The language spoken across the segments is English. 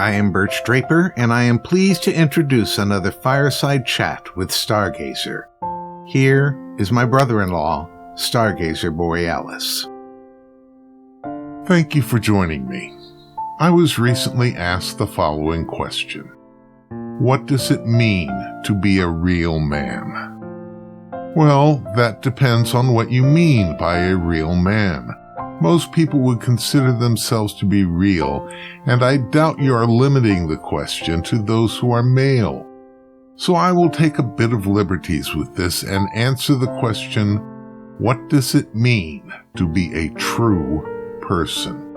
I am Birch Draper, and I am pleased to introduce another Fireside Chat with Stargazer. Here is my brother-in-law, Stargazer Borealis. Thank you for joining me. I was recently asked the following question. What does it mean to be a real man? Well, that depends on what you mean by a real man. Most people would consider themselves to be real, and I doubt you are limiting the question to those who are male. So I will take a bit of liberties with this and answer the question, what does it mean to be a true person?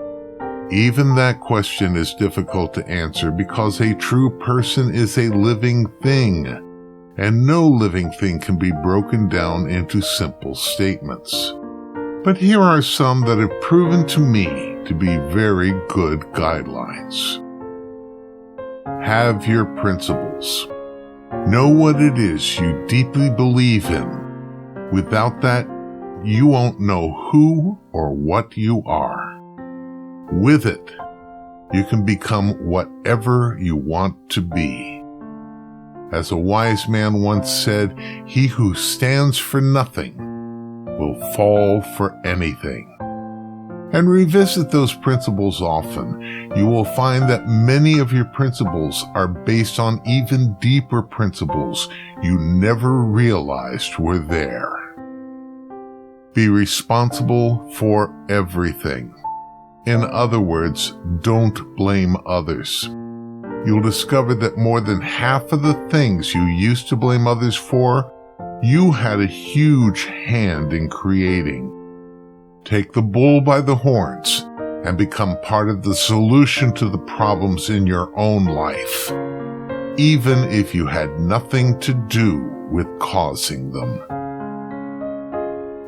Even that question is difficult to answer because a true person is a living thing, and no living thing can be broken down into simple statements. But here are some that have proven to me to be very good guidelines. Have your principles. Know what it is you deeply believe in. Without that, you won't know who or what you are. With it, you can become whatever you want to be. As a wise man once said, he who stands for nothing will fall for anything. And revisit those principles often. You will find that many of your principles are based on even deeper principles you never realized were there. Be responsible for everything. In other words, don't blame others. You'll discover that more than half of the things you used to blame others for, you had a huge hand in creating. Take the bull by the horns and become part of the solution to the problems in your own life, even if you had nothing to do with causing them.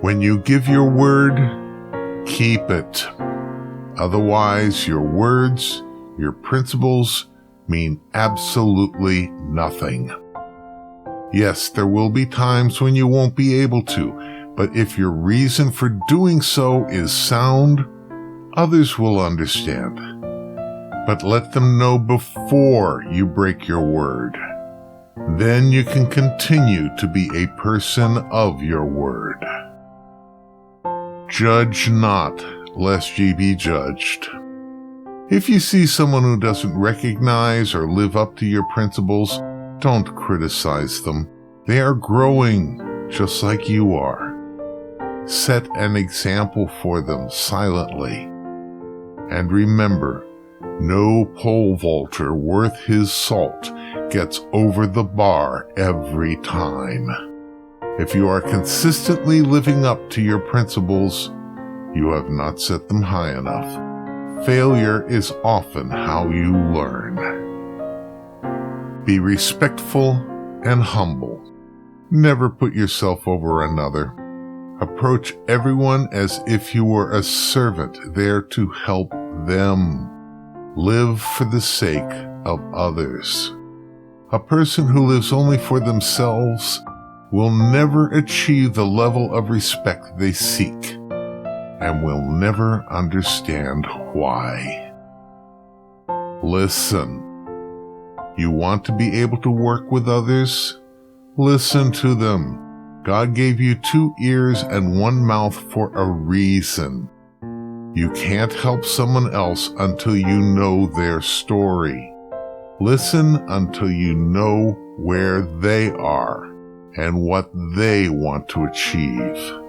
When you give your word, keep it. Otherwise, your words, your principles, mean absolutely nothing. Yes, there will be times when you won't be able to, but if your reason for doing so is sound, others will understand. But let them know before you break your word. Then you can continue to be a person of your word. Judge not, lest ye be judged. If you see someone who doesn't recognize or live up to your principles, don't criticize them. They are growing just like you are. Set an example for them silently. And remember, no pole vaulter worth his salt gets over the bar every time. If you are consistently living up to your principles, you have not set them high enough. Failure is often how you learn. Be respectful and humble. Never put yourself over another. Approach everyone as if you were a servant there to help them. Live for the sake of others. A person who lives only for themselves will never achieve the level of respect they seek, and will never understand why. Listen. You want to be able to work with others? Listen to them. God gave you 2 ears and 1 mouth for a reason. You can't help someone else until you know their story. Listen until you know where they are and what they want to achieve.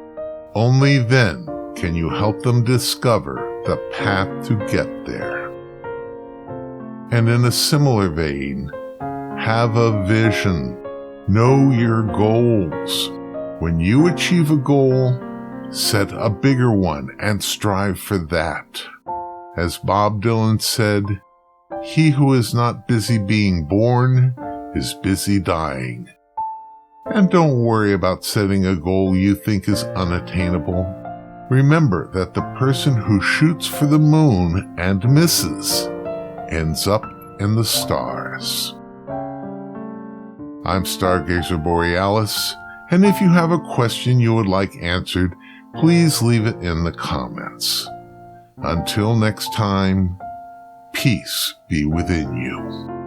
Only then can you help them discover the path to get there. And in a similar vein, have a vision. Know your goals. When you achieve a goal, set a bigger one and strive for that. As Bob Dylan said, he who is not busy being born is busy dying. And don't worry about setting a goal you think is unattainable. Remember that the person who shoots for the moon and misses ends up in the stars. I'm Stargazer Borealis, and if you have a question you would like answered, please leave it in the comments. Until next time, peace be within you.